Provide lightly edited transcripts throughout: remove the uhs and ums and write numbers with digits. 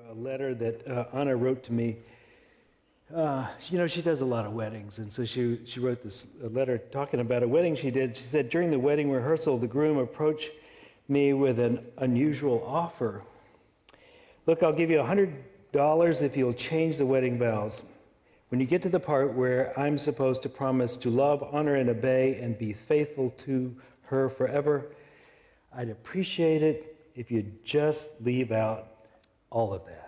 A letter that Anna wrote to me. She does a lot of weddings, and so she wrote this letter talking about a wedding she did. She said, during the wedding rehearsal, the groom approached me with an unusual offer. Look, I'll give you $100 if you'll change the wedding vows. When you get to the part where I'm supposed to promise to love, honor, and obey, and be faithful to her forever, I'd appreciate it if you'd just leave out all of that.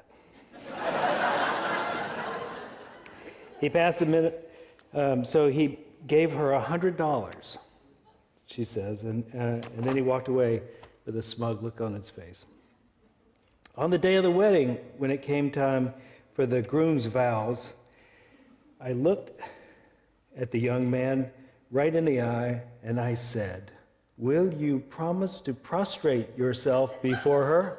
He passed a minute, so he gave her $100, she says, and then he walked away with a smug look on his face. On the day of the wedding, when it came time for the groom's vows, I looked at the young man right in the eye, and I said, "Will you promise to prostrate yourself before her?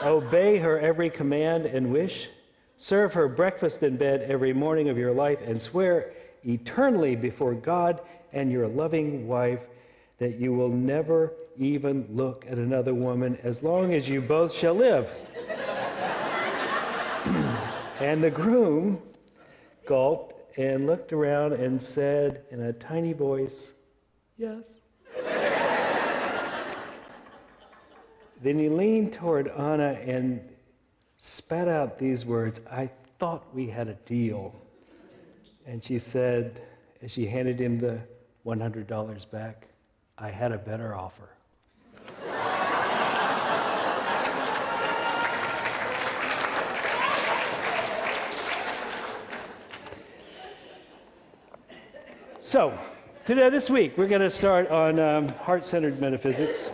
Obey her every command and wish, serve her breakfast in bed every morning of your life, and swear eternally before God and your loving wife that you will never even look at another woman as long as you both shall live." And the groom gulped and looked around and said in a tiny voice, "Yes." Then he leaned toward Anna and spat out these words, "I thought we had a deal." And she said, as she handed him the $100 back, "I had a better offer." So, this week, we're going to start on heart-centered metaphysics.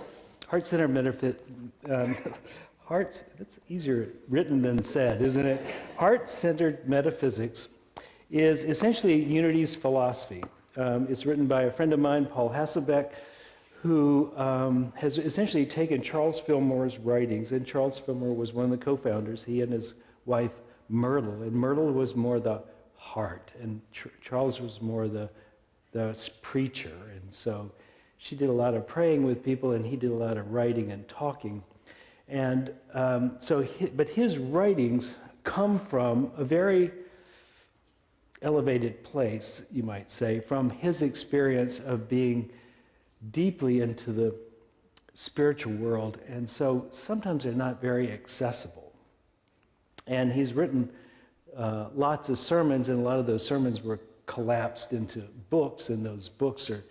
Heart-centered metaphysics. That's easier written than said, isn't it? Heart-centered metaphysics is essentially Unity's philosophy. It's written by a friend of mine, Paul Hasselbeck, who has essentially taken Charles Fillmore's writings, and Charles Fillmore was one of the co-founders, he and his wife Myrtle, and Myrtle was more the heart, and Charles was more the preacher, and so she did a lot of praying with people, and he did a lot of writing and talking. And but his writings come from a very elevated place, you might say, from his experience of being deeply into the spiritual world. And so sometimes they're not very accessible. And he's written lots of sermons, and a lot of those sermons were collapsed into books, and those books are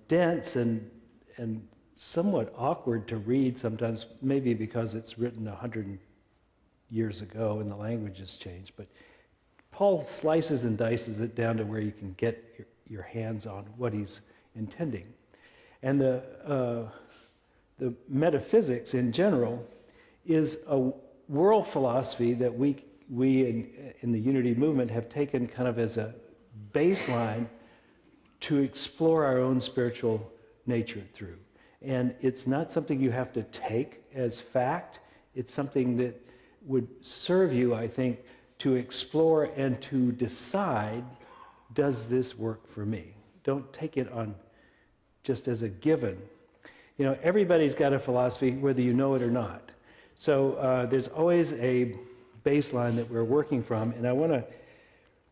dense and somewhat awkward to read sometimes, maybe because it's written 100 years ago and the language has changed. But Paul slices and dices it down to where you can get your hands on what he's intending. And the metaphysics in general is a world philosophy that we in the Unity movement have taken kind of as a baseline to explore our own spiritual nature through. And it's not something you have to take as fact. It's something that would serve you, I think, to explore and to decide, does this work for me? Don't take it on just as a given. Everybody's got a philosophy, whether you know it or not. So there's always a baseline that we're working from, and I want to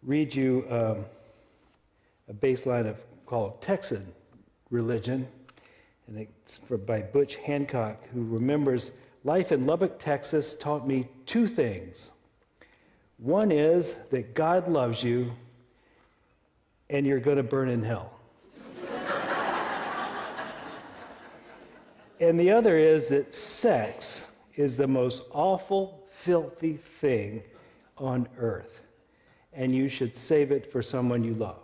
read you a baseline called Texan religion, and it's by Butch Hancock, who remembers, life in Lubbock, Texas taught me two things. One is that God loves you and you're going to burn in hell. And the other is that sex is the most awful, filthy thing on earth, and you should save it for someone you love.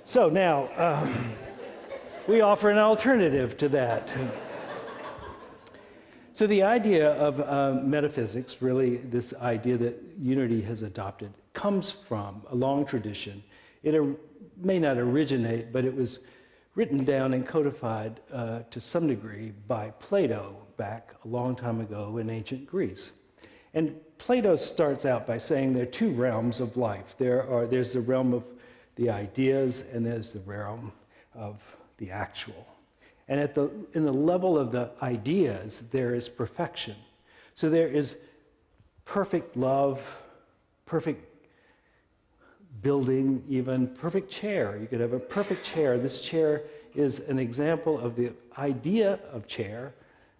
So now, we offer an alternative to that. So the idea of metaphysics, really this idea that Unity has adopted, comes from a long tradition. It may not originate, but it was written down and codified to some degree by Plato back a long time ago in ancient Greece. And Plato starts out by saying there are two realms of life. There's the realm of the ideas, and there's the realm of the actual. And in the level of the ideas, there is perfection. So there is perfect love, perfect building, even perfect chair. You could have a perfect chair. This chair is an example of the idea of chair,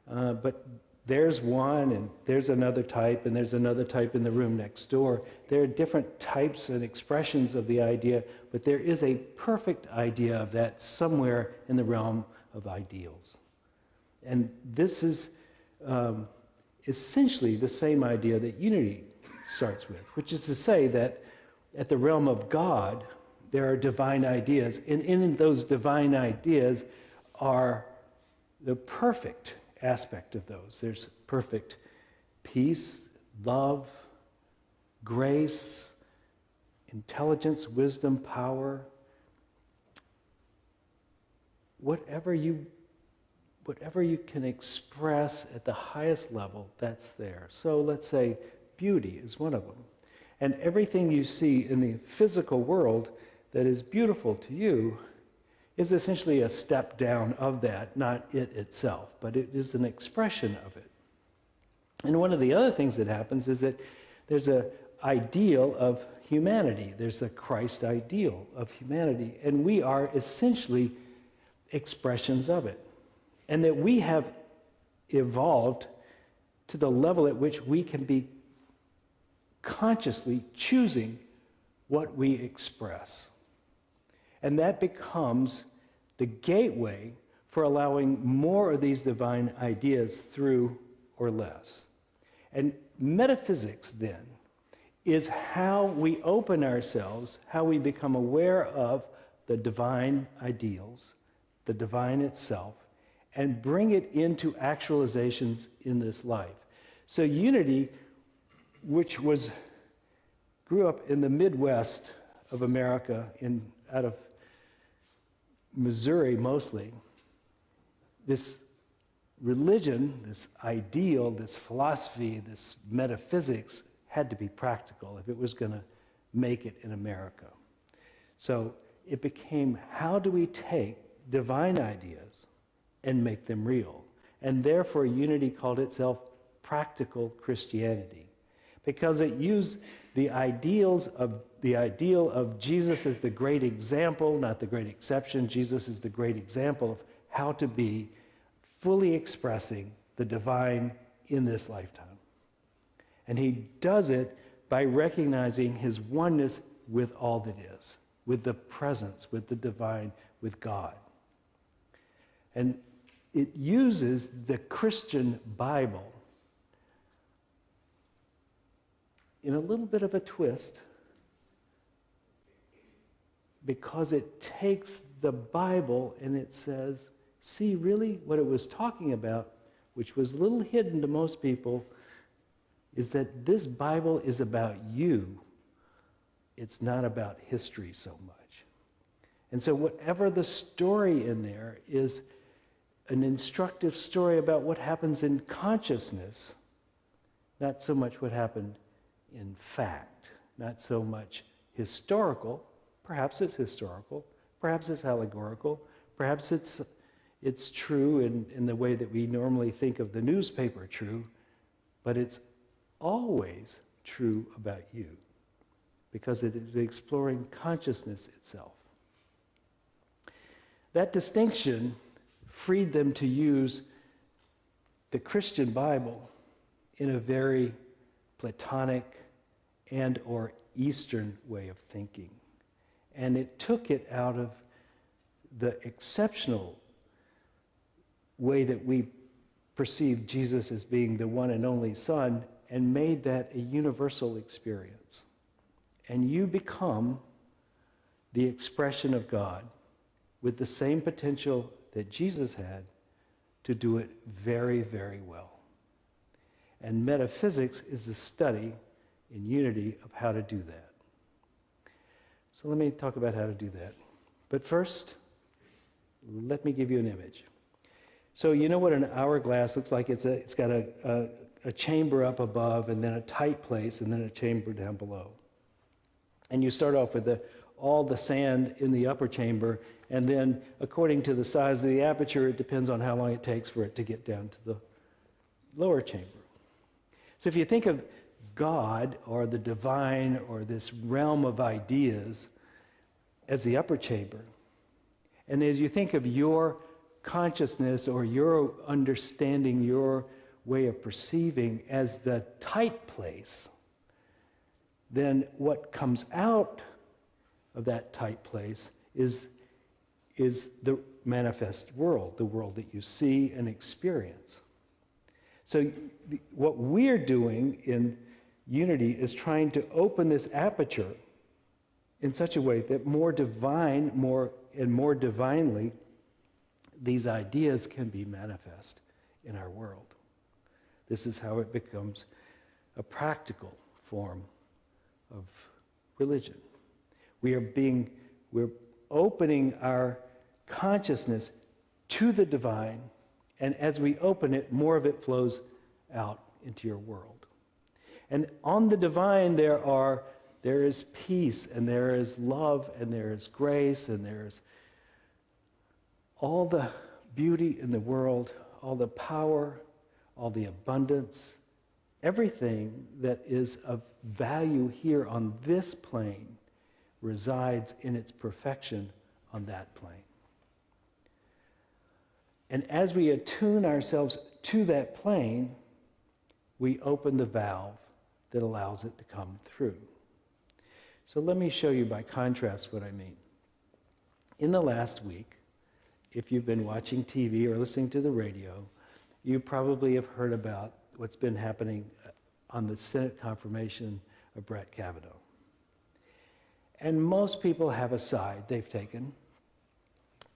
but there's one, and there's another type, and there's another type in the room next door. There are different types and expressions of the idea, but there is a perfect idea of that somewhere in the realm of ideals. And this is essentially the same idea that unity starts with, which is to say that at the realm of God, there are divine ideas, and in those divine ideas are the perfect aspect of those. There's perfect peace, love, grace, intelligence, wisdom, power. Whatever you can express at the highest level, that's there. So let's say beauty is one of them. And everything you see in the physical world that is beautiful to you is essentially a step down of that, not it itself, but it is an expression of it. And one of the other things that happens is that there's an ideal of humanity. There's a Christ ideal of humanity, and we are essentially expressions of it. And that we have evolved to the level at which we can be consciously choosing what we express. And that becomes the gateway for allowing more of these divine ideas through or less. And metaphysics, then, is how we open ourselves, how we become aware of the divine ideals, the divine itself, and bring it into actualizations in this life. So unity, which grew up in the Midwest of America, out of Missouri mostly, this religion, this ideal, this philosophy, this metaphysics had to be practical if it was going to make it in America. So it became, how do we take divine ideas and make them real? And therefore unity called itself practical Christianity, because it used the ideal of Jesus as the great example, not the great exception. Jesus is the great example of how to be fully expressing the divine in this lifetime. And he does it by recognizing his oneness with all that is, with the presence, with the divine, with God. And it uses the Christian Bible in a little bit of a twist, because it takes the Bible and it says, see, really what it was talking about, which was a little hidden to most people, is that this Bible is about you. It's not about history so much. And so whatever the story in there is an instructive story about what happens in consciousness, not so much what happened in fact, not so much historical. Perhaps it's historical, perhaps it's allegorical, perhaps it's true in the way that we normally think of the newspaper true, but it's always true about you, because it is exploring consciousness itself. That distinction freed them to use the Christian Bible in a very Platonic and or Eastern way of thinking. And it took it out of the exceptional way that we perceive Jesus as being the one and only Son, and made that a universal experience. And you become the expression of God with the same potential that Jesus had to do it very, very well. And metaphysics is the study in unity of how to do that. So let me talk about how to do that. But first, let me give you an image. So you know what an hourglass looks like? It's got a chamber up above, and then a tight place, and then a chamber down below. And you start off with the all the sand in the upper chamber, and then according to the size of the aperture, it depends on how long it takes for it to get down to the lower chamber. So if you think of God or the divine or this realm of ideas as the upper chamber, and as you think of your consciousness or your understanding, your way of perceiving as the tight place, then what comes out of that tight place is the manifest world, the world that you see and experience. So what we're doing in Unity is trying to open this aperture in such a way that more divinely, these ideas can be manifest in our world. This is how it becomes a practical form of religion. We're opening our consciousness to the divine, and as we open it, more of it flows out into your world. And on the divine, there is peace, and there is love, and there is grace, and there's all the beauty in the world, all the power, all the abundance, everything that is of value here on this plane resides in its perfection on that plane. And as we attune ourselves to that plane, we open the valve that allows it to come through. So let me show you by contrast what I mean. In the last week, if you've been watching TV or listening to the radio, you probably have heard about what's been happening on the Senate confirmation of Brett Kavanaugh. And most people have a side they've taken,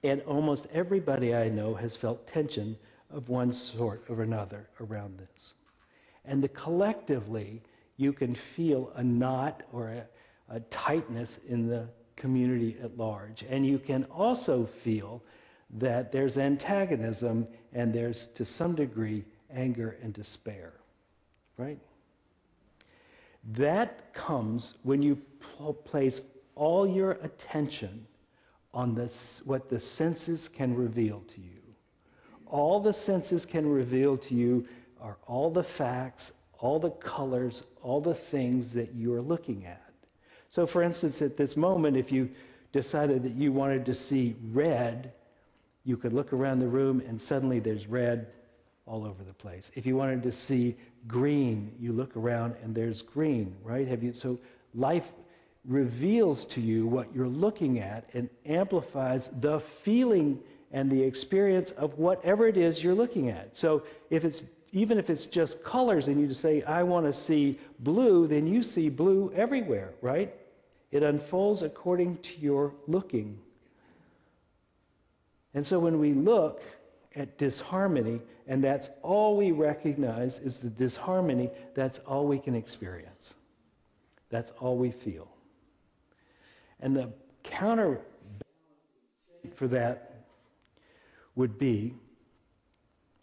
and almost everybody I know has felt tension of one sort or another around this. And collectively, you can feel a knot or a tightness in the community at large. And you can also feel that there's antagonism and there's, to some degree, anger and despair, right? That comes when you place all your attention on this, what the senses can reveal to you. All the senses can reveal to you are all the facts, all the colors, all the things that you're looking at. So for instance, at this moment, if you decided that you wanted to see red, you could look around the room and suddenly there's red all over the place. If you wanted to see green, you look around and there's green, right? So life reveals to you what you're looking at and amplifies the feeling and the experience of whatever it is you're looking at. So even if it's just colors and you just say, I want to see blue, then you see blue everywhere, right? It unfolds according to your looking. And so when we look at disharmony, and that's all we recognize is the disharmony, that's all we can experience. That's all we feel. And the counter for that would be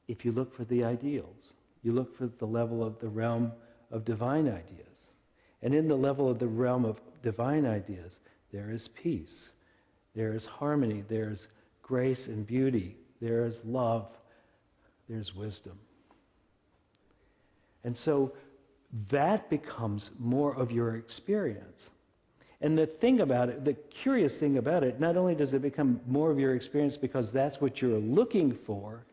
if you look for the ideals. You look for the level of the realm of divine ideas. And in the level of the realm of divine ideas, there is peace, there is harmony, there's grace and beauty, there is love, there's wisdom. And so that becomes more of your experience. And the thing about it, the curious thing about it, not only does it become more of your experience because that's what you're looking for,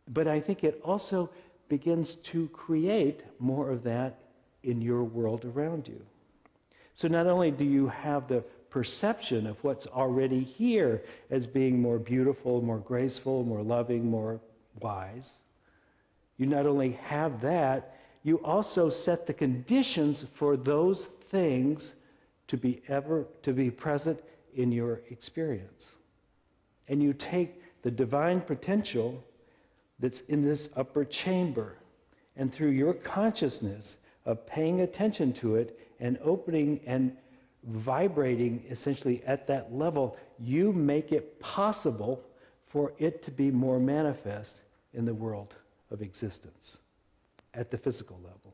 but I think it also begins to create more of that in your world around you. So not only do you have the perception of what's already here as being more beautiful, more graceful, more loving, more wise, you not only have that, you also set the conditions for those things to be present in your experience. And you take the divine potential that's in this upper chamber, and through your consciousness of paying attention to it and opening and vibrating essentially at that level, you make it possible for it to be more manifest in the world of existence at the physical level.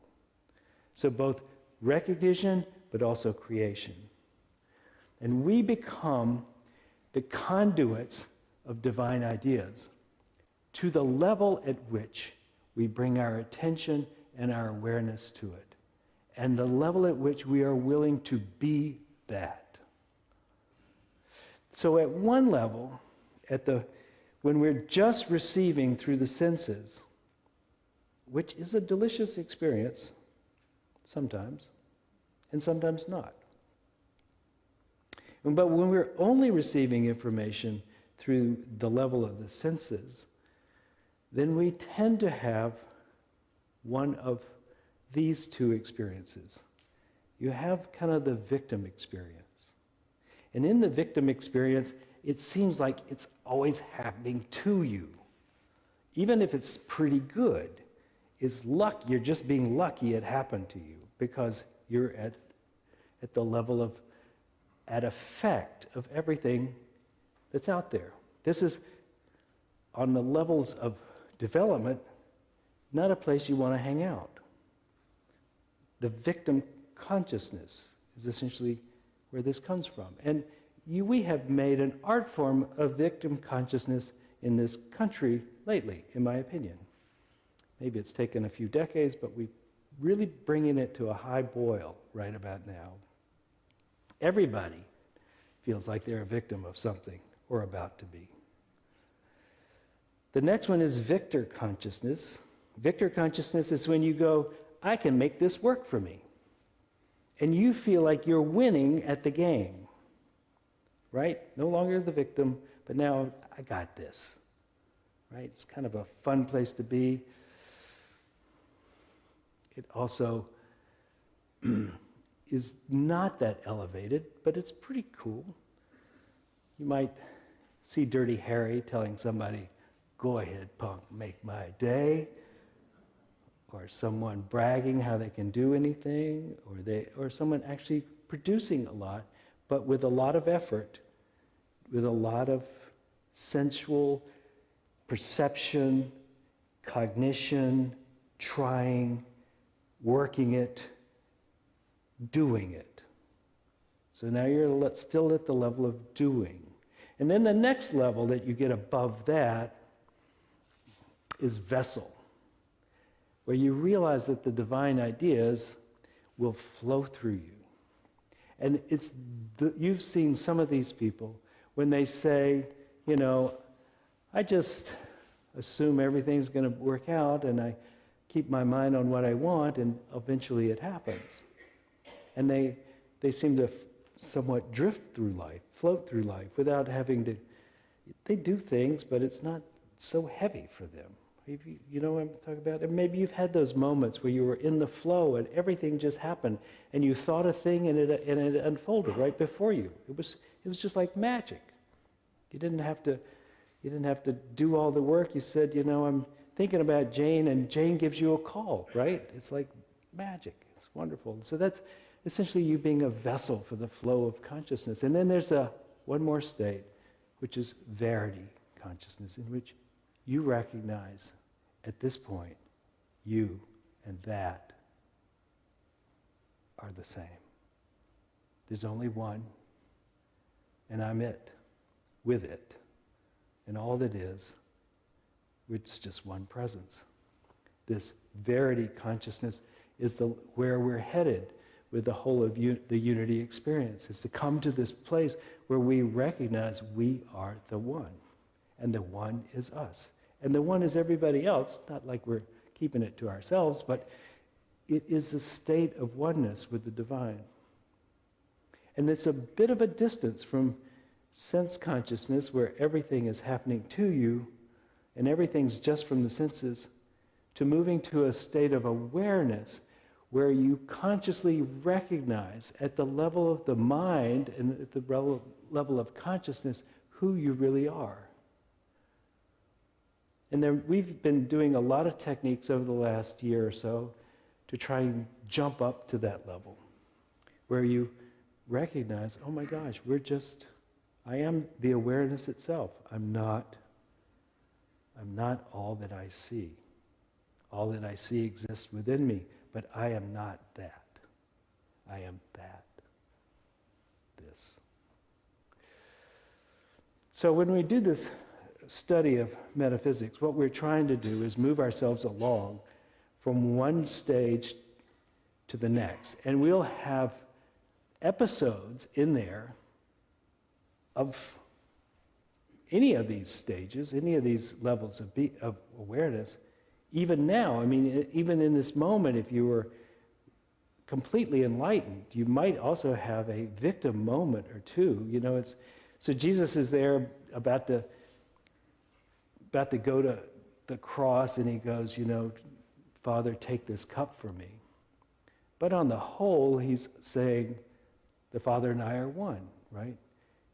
So both recognition, but also creation. And we become the conduits of divine ideas to the level at which we bring our attention and our awareness to it, and the level at which we are willing to be that. So at one level, when we're just receiving through the senses, which is a delicious experience sometimes, and sometimes not. But when we're only receiving information through the level of the senses, then we tend to have one of these two experiences. You have kind of the victim experience. And in the victim experience, it seems like it's always happening to you. Even if it's pretty good, it's luck. You're just being lucky it happened to you because you're at the level of, at effect of everything that's out there. This is, on the levels of development, not a place you want to hang out. The victim consciousness is essentially where this comes from. And we have made an art form of victim consciousness in this country lately, in my opinion. Maybe it's taken a few decades, but we're really bringing it to a high boil right about now. Everybody feels like they're a victim of something, or about to be. The next one is victor consciousness. Victor consciousness is when you go, I can make this work for me. And you feel like you're winning at the game, right? No longer the victim, but now I got this, right? It's kind of a fun place to be. It also is not that elevated, but it's pretty cool. You might see Dirty Harry telling somebody, go ahead, punk, make my day. Or someone bragging how they can do anything, or someone actually producing a lot, but with a lot of effort, with a lot of sensual perception, cognition, trying, working it, doing it. So now you're still at the level of doing. And then the next level that you get above that is vessel, where you realize that the divine ideas will flow through you. And you've seen some of these people when they say, you know, I just assume everything's going to work out and I keep my mind on what I want and eventually it happens. And they seem to somewhat drift through life, float through life without having to, they do things, but it's not so heavy for them. You know what I'm talking about? And maybe you've had those moments where you were in the flow and everything just happened, and you thought a thing and it unfolded right before you. It was just like magic. You didn't have to do all the work. You said, you know, I'm thinking about Jane, and Jane gives you a call, right? It's like magic. It's wonderful. So that's essentially you being a vessel for the flow of consciousness. And then there's one more state, which is verity consciousness, in which you recognize at this point, you and that are the same. There's only one, and I'm it, with it. And all that is, it's just one presence. This verity consciousness is where we're headed with the whole of the unity experience, is to come to this place where we recognize we are the one, and the one is us. And the one is everybody else, not like we're keeping it to ourselves, but it is a state of oneness with the divine. And it's a bit of a distance from sense consciousness, where everything is happening to you, and everything's just from the senses, to moving to a state of awareness, where you consciously recognize at the level of the mind and at the level of consciousness who you really are. And then we've been doing a lot of techniques over the last year or so to try and jump up to that level, where you recognize, oh my gosh, I am the awareness itself. I'm not all that I see. All that I see exists within me, but I am not that. I am that. This. So when we do this study of metaphysics, what we're trying to do is move ourselves along from one stage to the next. And we'll have episodes in there of any of these stages, any of these levels of awareness. Even now, I mean, even in this moment, if you were completely enlightened, you might also have a victim moment or two. You know, so Jesus is there about to go to the cross, and he goes, you know, Father, take this cup from me. But on the whole, he's saying, the Father and I are one, right?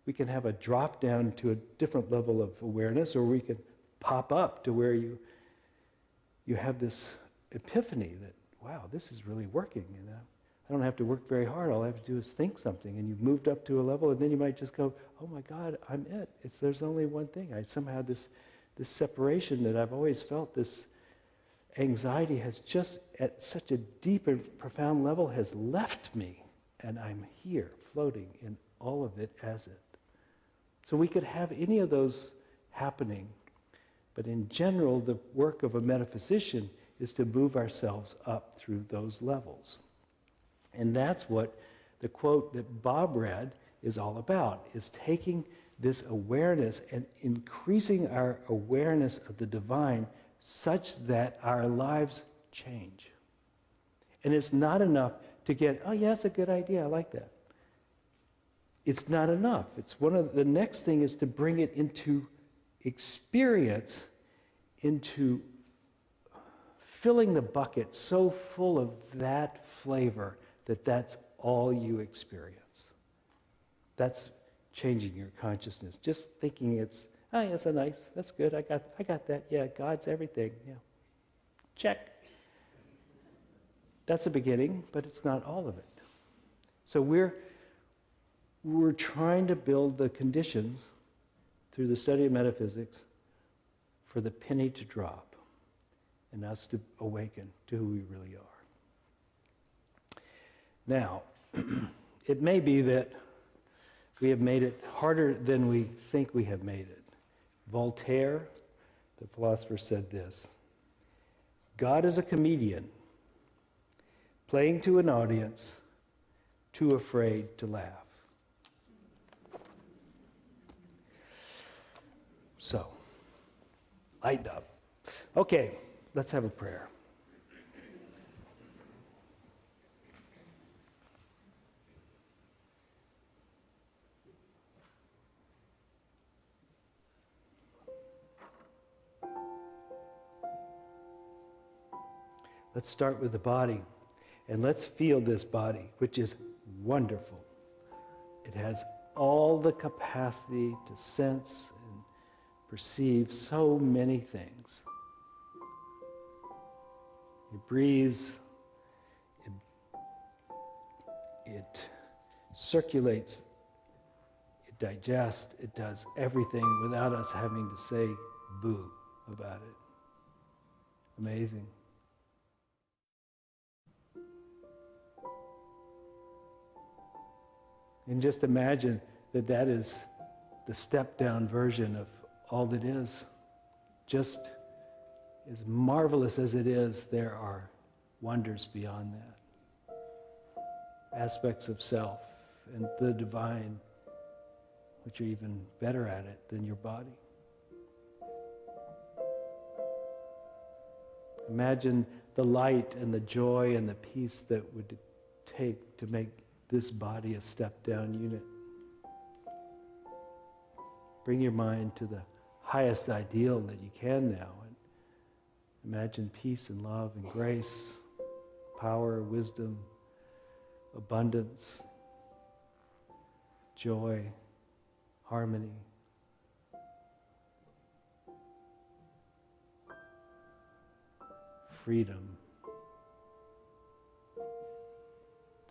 We can have a drop down to a different level of awareness, or we can pop up to where you have this epiphany that, wow, this is really working, you know. I don't have to work very hard. All I have to do is think something, and you've moved up to a level, and then you might just go, oh my God, I'm it. There's only one thing. I somehow this separation that I've always felt, this anxiety has just at such a deep and profound level has left me, and I'm here floating in all of it as it. So we could have any of those happening, but in general, the work of a metaphysician is to move ourselves up through those levels. And that's what the quote that Bob read is all about, is taking this awareness and increasing our awareness of the divine such that our lives change. And it's not enough to get, oh yeah, that's a good idea, I like that. It's not enough. It's the next thing is to bring it into experience, into filling the bucket so full of that flavor that that's all you experience. That's changing your consciousness. Just thinking it's, oh, yes, that's good. I got that. Yeah, God's everything. Yeah, check. That's a beginning, but it's not all of it. So we're trying to build the conditions through the study of metaphysics for the penny to drop and us to awaken to who we really are. Now, it may be that we have made it harder than we think we have made it. Voltaire, the philosopher, said this: God is a comedian playing to an audience too afraid to laugh. So, lighten up. Okay, let's have a prayer. Let's start with the body, and let's feel this body, which is wonderful. It has all the capacity to sense and perceive so many things. It breathes, it circulates, it digests, it does everything without us having to say boo about it. Amazing. And just imagine that that is the step-down version of all that is. Just as marvelous as it is, there are wonders beyond that. Aspects of self and the divine, which are even better at it than your body. Imagine the light and the joy and the peace that would take to make this body a step-down unit. Bring your mind to the highest ideal that you can now, and imagine peace and love and grace, power, wisdom, abundance, joy, harmony. Freedom.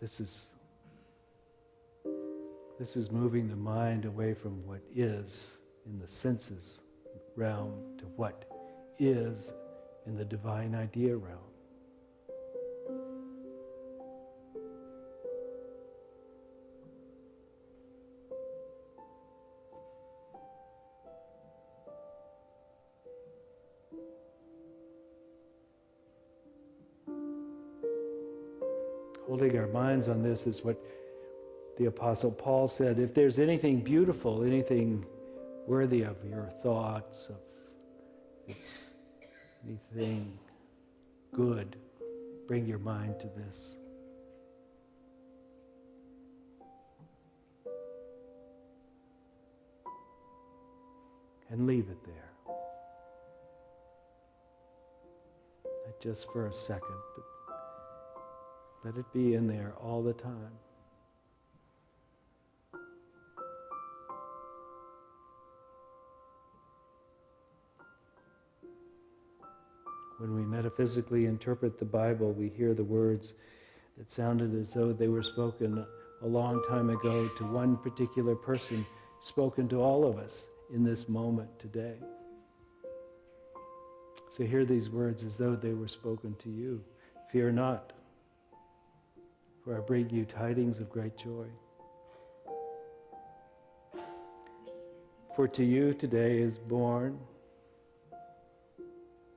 This is moving the mind away from what is in the senses realm to what is in the divine idea realm. holding our minds on this is what the Apostle Paul said. If there's anything beautiful, anything worthy of your thoughts, of it's anything good, bring your mind to this. And leave it there. Not just for a second, but let it be in there all the time. When we metaphysically interpret the Bible, we hear the words that sounded as though they were spoken a long time ago to one particular person, spoken to all of us in this moment today. So hear these words as though they were spoken to you. Fear not, for I bring you tidings of great joy. For to you today is born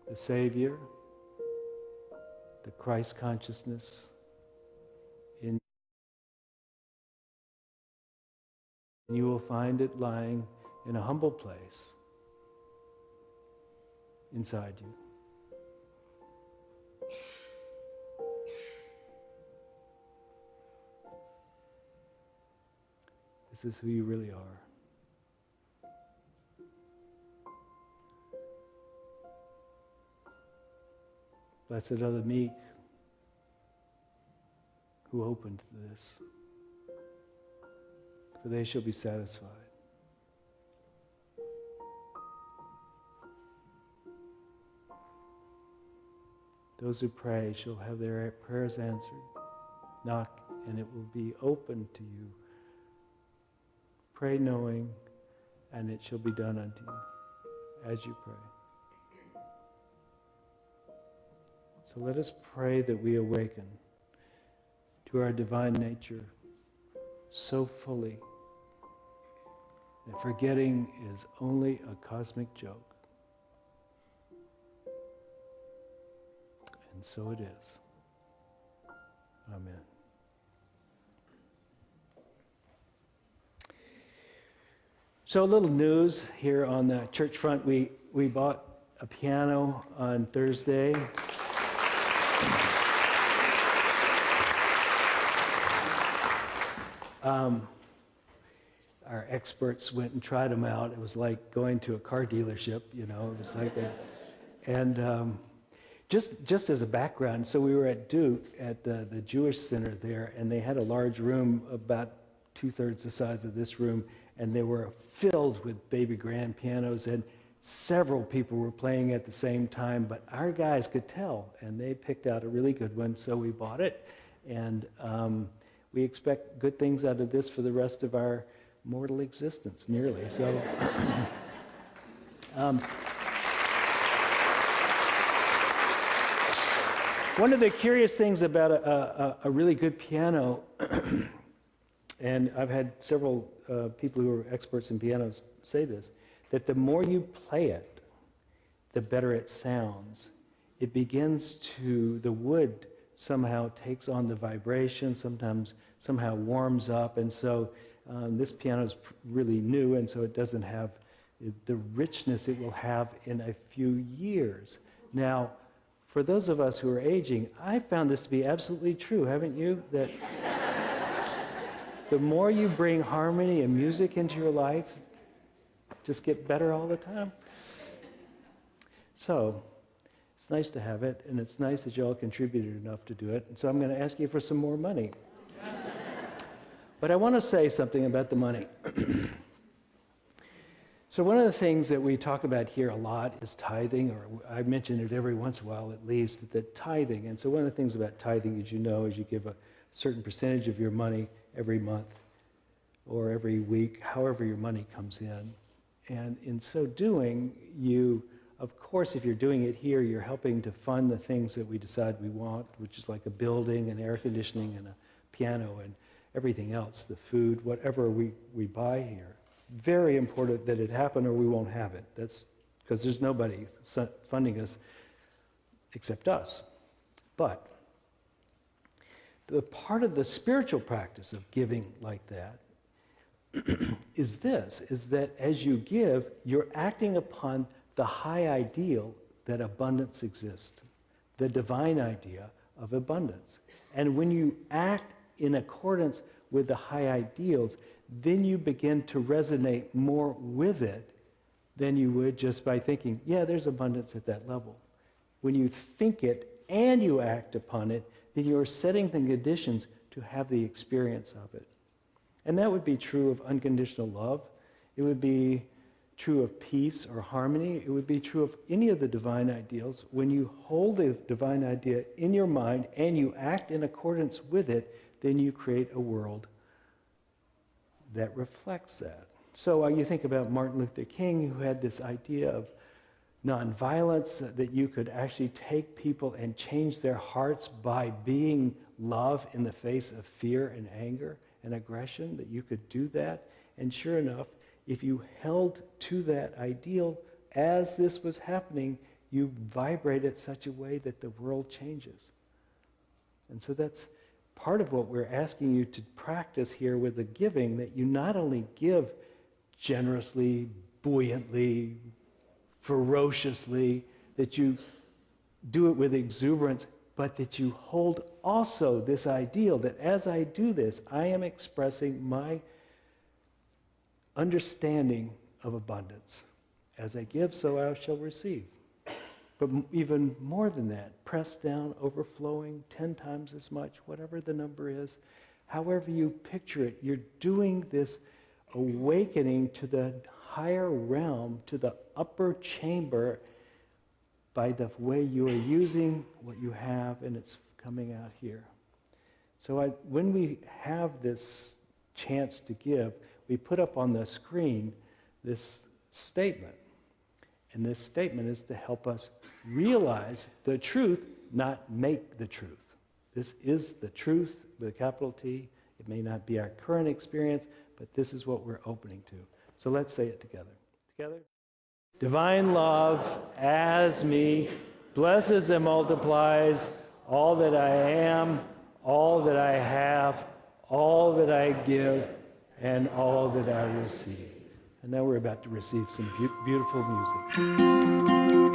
the Savior, the Christ consciousness in you. You will find it lying in a humble place inside you. This is who you really are. Blessed are the meek who open to this, for they shall be satisfied. Those who pray shall have their prayers answered. Knock, and it will be open to you. Pray knowing, and it shall be done unto you as you pray. So let us pray that we awaken to our divine nature so fully that forgetting is only a cosmic joke. And so it is. Amen. So a little news here on the church front. We bought a piano on Thursday. Our experts went and tried them out. It was like going to a car dealership, you know. It was like that. And just as a background, so we were at Duke at the Jewish Center there, and they had a large room about 2/3 the size of this room, and they were filled with baby grand pianos, and several people were playing at the same time, but our guys could tell, and they picked out a really good one, so we bought it, and we expect good things out of this for the rest of our mortal existence, nearly. So, one of the curious things about a really good piano, and I've had several people who are experts in pianos say this, that the more you play it, the better it sounds. It begins to, the wood somehow takes on the vibration, somehow warms up, and so this piano is really new, and so it doesn't have the richness it will have in a few years. Now, for those of us who are aging, I found this to be absolutely true, haven't you? That the more you bring harmony and music into your life, just get better all the time. So, it's nice to have it, and it's nice that you all contributed enough to do it. And so I'm going to ask you for some more money. But I want to say something about the money. So one of the things that we talk about here a lot is tithing, or I mention it every once in a while at least, that tithing. And so one of the things about tithing, as you know, is you give a certain percentage of your money every month or every week, however your money comes in. And in so doing, you, of course, if you're doing it here, you're helping to fund the things that we decide we want, which is like a building and air conditioning and a piano and everything else, the food, whatever we buy here. Very important that it happen or we won't have it. That's because there's nobody funding us except us. But the part of the spiritual practice of giving like that is that as you give, you're acting upon the high ideal that abundance exists, the divine idea of abundance. And when you act in accordance with the high ideals, then you begin to resonate more with it than you would just by thinking, yeah, there's abundance at that level. When you think it and you act upon it, then you're setting the conditions to have the experience of it. And that would be true of unconditional love. It would be true of peace or harmony. It would be true of any of the divine ideals. When you hold the divine idea in your mind and you act in accordance with it, then you create a world that reflects that. So you think about Martin Luther King, who had this idea of nonviolence, that you could actually take people and change their hearts by being love in the face of fear and anger and aggression, that you could do that. And sure enough, if you held to that ideal as this was happening, you vibrate in such a way that the world changes. And so that's part of what we're asking you to practice here with the giving, that you not only give generously, buoyantly, ferociously, that you do it with exuberance, but that you hold also this ideal that as I do this, I am expressing my understanding of abundance. As I give, so I shall receive. But even more than that, pressed down, overflowing, 10 times as much, whatever the number is, however you picture it, you're doing this awakening to the higher realm, to the upper chamber, by the way you are using what you have, and it's coming out here. So when we have this chance to give, we put up on the screen this statement. And this statement is to help us realize the truth, not make the truth. This is the truth with a capital T. It may not be our current experience, but this is what we're opening to. So let's say it together. Together? Divine love as me blesses and multiplies all that I am, all that I have, all that I give, and all that I receive. And now we're about to receive some beautiful music.